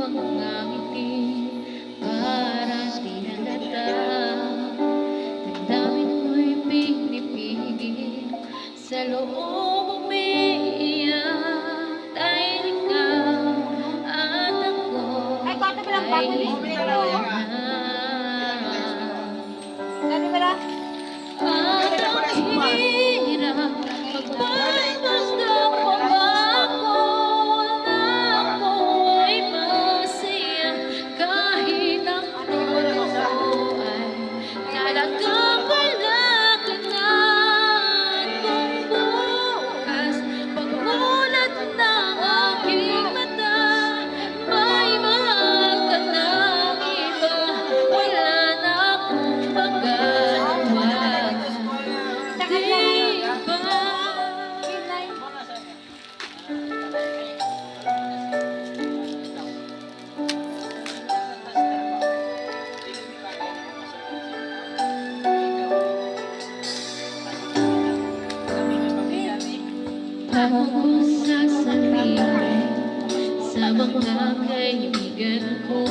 mga ngiti para di halata. Damdamin ko'y pinipigil sa loob umiiyak dahil ikaw at ako ay hindi na. At ang hirap pagpapasdak mo ba ako na ako ay masaya kahit ang mundo ay talagang walang lagnat. Kung bukas pagmulat ng aking mata may mahal ka ng iba, wala na akong magagawa. Ako sasabihin sa mga kaibigan ko